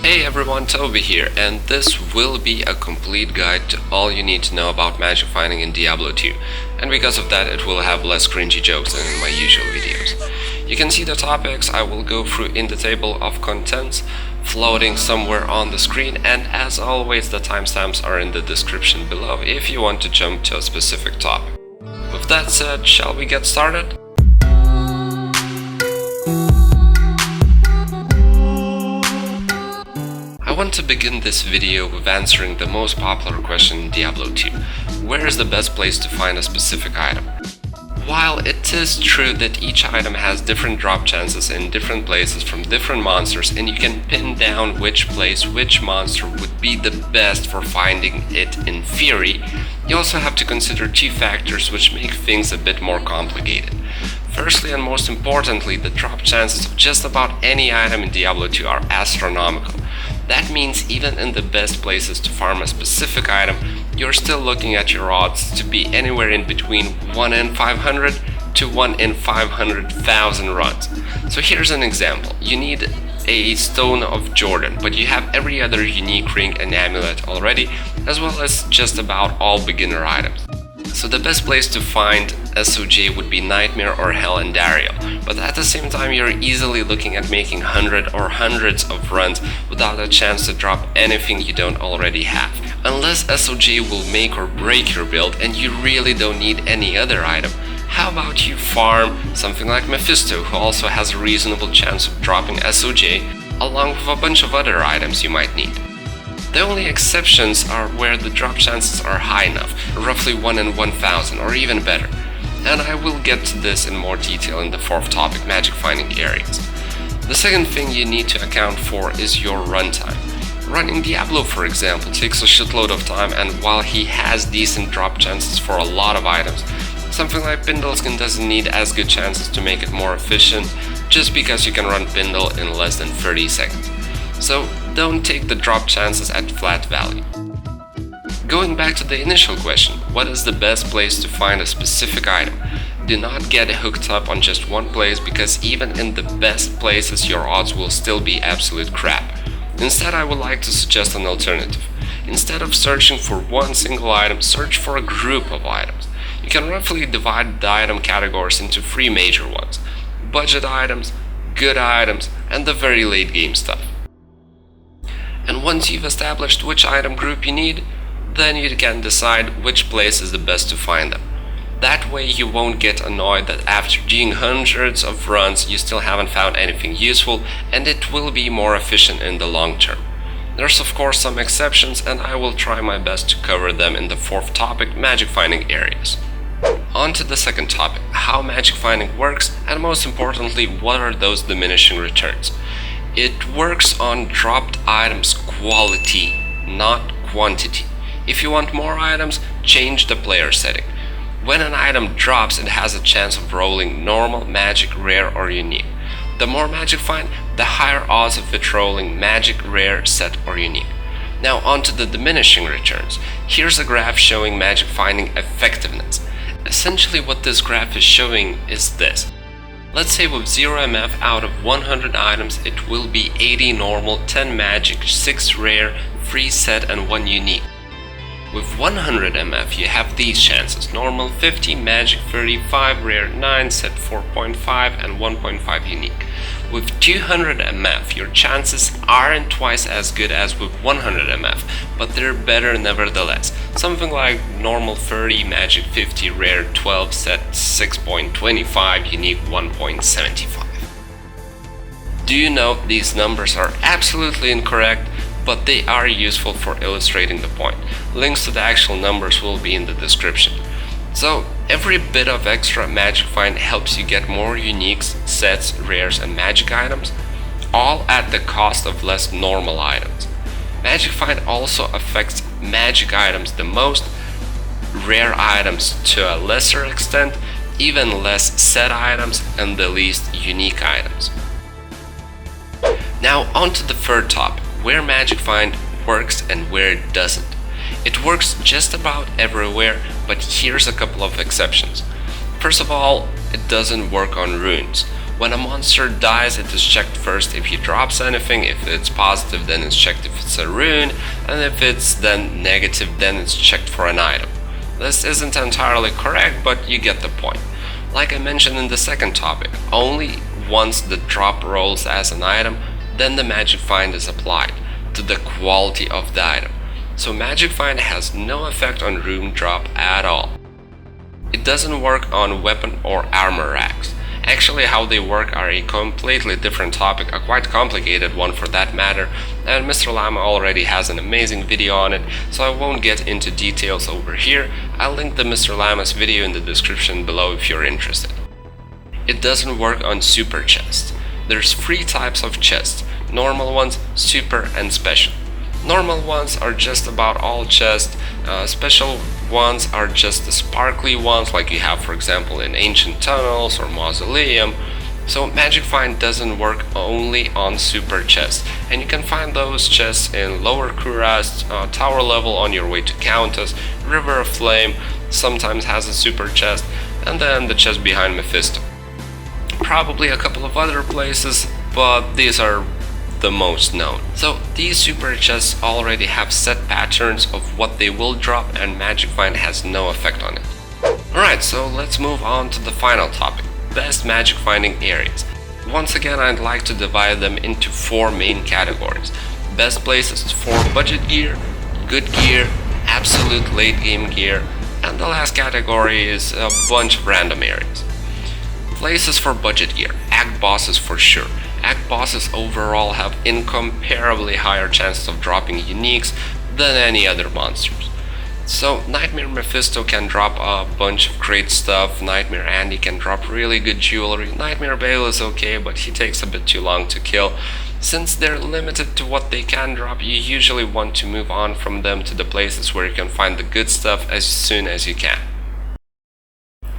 Hey everyone, Toby here, and this will be a complete guide to all you need to know about magic finding in Diablo 2, and because of that it will have less cringy jokes than in my usual videos. You can see the topics I will go through in the table of contents floating somewhere on the screen, and as always the timestamps are in the description below if you want to jump to a specific topic. With that said, shall we get started? I want to begin this video with answering the most popular question in Diablo 2. Where is the best place to find a specific item? While it is true that each item has different drop chances in different places from different monsters, and you can pin down which place which monster would be the best for finding it in theory, you also have to consider two factors which make things a bit more complicated. Firstly and most importantly, the drop chances of just about any item in Diablo 2 are astronomical. That means even in the best places to farm a specific item, you're still looking at your odds to be anywhere in between 1 in 500 to 1 in 500,000 runs. So here's an example. You need a Stone of Jordan, but you have every other unique ring and amulet already, as well as just about all beginner items. So the best place to find SOJ would be Nightmare or Hell and Dario, but at the same time you're easily looking at making hundreds of runs without a chance to drop anything you don't already have. Unless SOJ will make or break your build and you really don't need any other item, how about you farm something like Mephisto, who also has a reasonable chance of dropping SOJ, along with a bunch of other items you might need. The only exceptions are where the drop chances are high enough, roughly 1 in 1000 or even better. And I will get to this in more detail in the fourth topic, magic finding areas. The second thing you need to account for is your runtime. Running Diablo, for example, takes a shitload of time, and while he has decent drop chances for a lot of items, something like Pindleskin doesn't need as good chances to make it more efficient just because you can run Pindle in less than 30 seconds. So don't take the drop chances at flat value. Going back to the initial question, what is the best place to find a specific item? Do not get hooked up on just one place, because even in the best places your odds will still be absolute crap. Instead, I would like to suggest an alternative. Instead of searching for one single item, search for a group of items. You can roughly divide the item categories into three major ones: budget items, good items, and the very late game stuff. And once you've established which item group you need, then you can decide which place is the best to find them. That way you won't get annoyed that after doing hundreds of runs you still haven't found anything useful, and it will be more efficient in the long term. There's of course some exceptions, and I will try my best to cover them in the fourth topic, magic finding areas. On to the second topic, how magic finding works, and most importantly, what are those diminishing returns. It works on dropped items quality, not quantity. If you want more items, change the player setting. When an item drops, it has a chance of rolling normal, magic, rare, or unique. The more magic find, the higher odds of it rolling magic, rare, set, or unique. Now on to the diminishing returns. Here's a graph showing magic finding effectiveness. Essentially what this graph is showing is this. Let's say with 0 MF out of 100 items it will be 80 normal, 10 magic, 6 rare, 3 set, and 1 unique. With 100 MF you have these chances: normal 50, magic 35, rare 9, set 4.5, and 1.5 unique. With 200 MF your chances aren't twice as good as with 100 MF, but they're better nevertheless. Something like normal 30, magic 50, rare 12, set 6.25, unique 1.75. Do you know these numbers are absolutely incorrect, but they are useful for illustrating the point. Links to the actual numbers will be in the description. So every bit of extra magic find helps you get more uniques, sets, rares, and magic items, all at the cost of less normal items. Magic find also affects magic items the most, rare items to a lesser extent, even less set items, and the least unique items. Now on to the third topic, where magic find works and where it doesn't. It works just about everywhere, but here's a couple of exceptions. First of all, it doesn't work on runes. When a monster dies, it is checked first if he drops anything. If it's positive, then it's checked if it's a rune, and if it's then negative, then it's checked for an item. This isn't entirely correct, but you get the point. Like I mentioned in the second topic, only once the drop rolls as an item, then the Magic Find is applied to the quality of the item. So Magic Find has no effect on rune drop at all. It doesn't work on weapon or armor racks. Actually, how they work are a completely different topic, a quite complicated one for that matter, and MrLlama already has an amazing video on it, so I won't get into details over here. I'll link the MrLlama's video in the description below if you're interested. It doesn't work on super chests. There's 3 types of chests: normal ones, super, and special. Normal ones are just about all chests, special ones are just the sparkly ones like you have for example in ancient tunnels or mausoleum. So Magic Find doesn't work only on super chests, and you can find those chests in lower Kurast, tower level on your way to Countess, River of Flame sometimes has a super chest, and then the chest behind Mephisto. Probably a couple of other places, but these are the most known. So these super chests already have set patterns of what they will drop, and Magic Find has no effect on it. Alright, so let's move on to the final topic, best magic finding areas. Once again, I'd like to divide them into 4 main categories: best places for budget gear, good gear, absolute late game gear, and the last category is a bunch of random areas. Places for budget gear, act bosses for sure. Act bosses overall have incomparably higher chances of dropping uniques than any other monsters. So Nightmare Mephisto can drop a bunch of great stuff, Nightmare Andy can drop really good jewelry, Nightmare Bale is okay, but he takes a bit too long to kill. Since they're limited to what they can drop, you usually want to move on from them to the places where you can find the good stuff as soon as you can.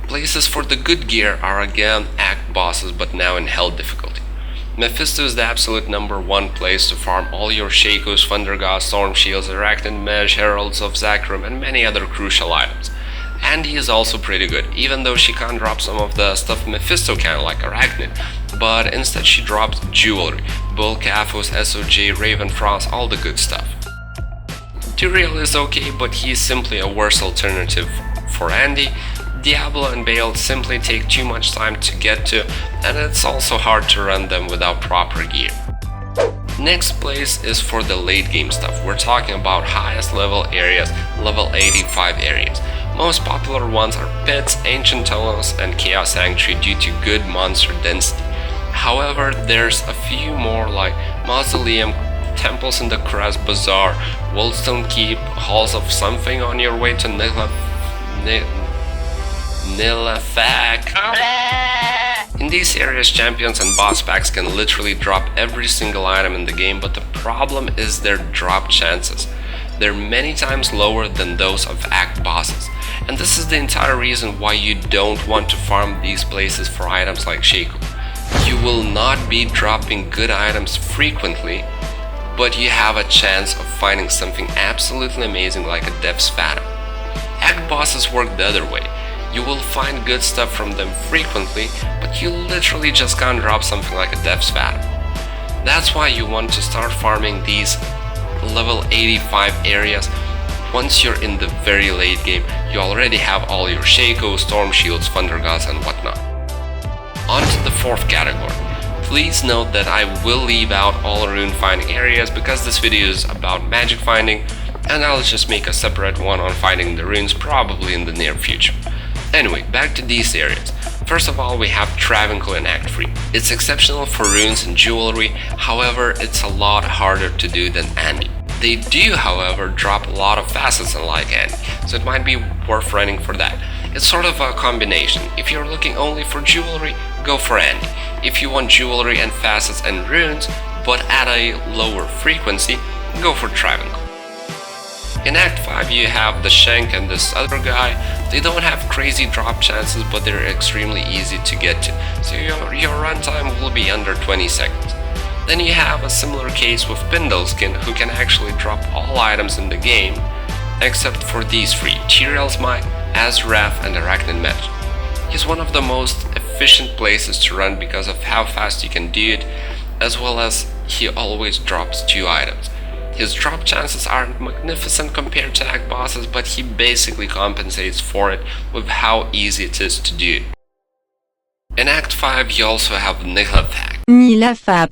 Places for the good gear are again act bosses, but now in hell difficulty. Mephisto is the absolute #1 place to farm all your Shakos, Thunder Gods, Storm Shields, Arachnid Mesh, Heralds of Zakram, and many other crucial items. Andy is also pretty good, even though she can't drop some of the stuff Mephisto can, like Arachnid, but instead she drops jewelry, Bull, Kaphos, SOJ, Ravenfrost, all the good stuff. Turiel is okay, but he's simply a worse alternative for Andy. Diablo and Bale simply take too much time to get to, and it's also hard to run them without proper gear. Next place is for the late game stuff. We're talking about highest level areas, level 85 areas. Most popular ones are pits, ancient tunnels, and chaos sanctuary due to good monster density. However, there's a few more like mausoleum, temples in the Kurast Bazaar, Wildstone Keep, halls of something on your way to Nilafak. In these areas, champions and boss packs can literally drop every single item in the game, but the problem is their drop chances. They're many times lower than those of act bosses, and this is the entire reason why you don't want to farm these places for items like Shako. You will not be dropping good items frequently, but you have a chance of finding something absolutely amazing like a Depth's Phantom. Act bosses work the other way. You will find good stuff from them frequently, but you literally just can't drop something like a Depth's Phantom. That's why you want to start farming these level 85 areas. Once you're in the very late game, you already have all your Shako, Storm Shields, Thunder Gods, and whatnot. On to the 4th category. Please note that I will leave out all rune finding areas because this video is about magic finding, and I'll just make a separate one on finding the runes probably in the near future. Anyway, back to these areas. First of all, we have Travancore in Act 3. It's exceptional for runes and jewelry, however, it's a lot harder to do than Andy. They do, however, drop a lot of facets unlike Andy, so it might be worth running for that. It's sort of a combination. If you're looking only for jewelry, go for Andy. If you want jewelry and facets and runes, but at a lower frequency, go for Travancore. In Act 5 you have the Shank and this other guy. They don't have crazy drop chances, but they're extremely easy to get to, so your runtime will be under 20 seconds. Then you have a similar case with Pindleskin, who can actually drop all items in the game, except for these 3, Tiriel's Might, Azrath, and Arachnid Mesh. He's one of the most efficient places to run because of how fast you can do it, as well as he always drops 2 items. His drop chances aren't magnificent compared to act bosses, but he basically compensates for it with how easy it is to do it. In Act 5 you also have Nilafab.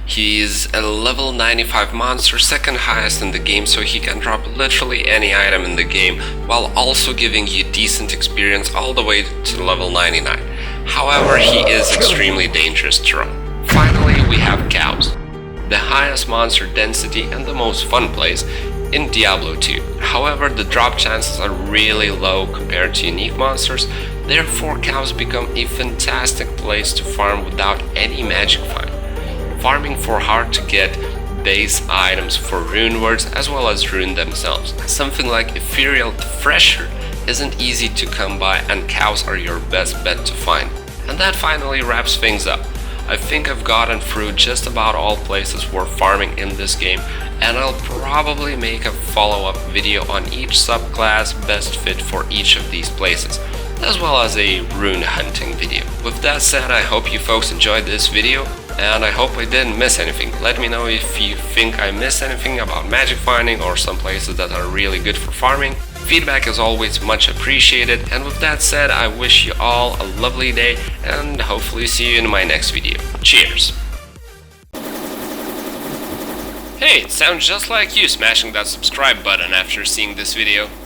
He is a level 95 monster, second highest in the game, so he can drop literally any item in the game, while also giving you decent experience all the way to level 99. However, he is extremely dangerous to run. Finally, we have cows, the highest monster density and the most fun place in Diablo 2. However, the drop chances are really low compared to unique monsters, therefore cows become a fantastic place to farm without any magic find. Farming for hard to get base items for rune words as well as rune themselves. Something like Ethereal Thresher isn't easy to come by, and cows are your best bet to find. And that finally wraps things up. I think I've gotten through just about all places worth farming in this game, and I'll probably make a follow-up video on each subclass best fit for each of these places, as well as a rune hunting video. With that said, I hope you folks enjoyed this video, and I hope I didn't miss anything. Let me know if you think I missed anything about magic finding or some places that are really good for farming. Feedback is always much appreciated, and with that said, I wish you all a lovely day and hopefully see you in my next video. Cheers! Hey, it sounds just like you smashing that subscribe button after seeing this video.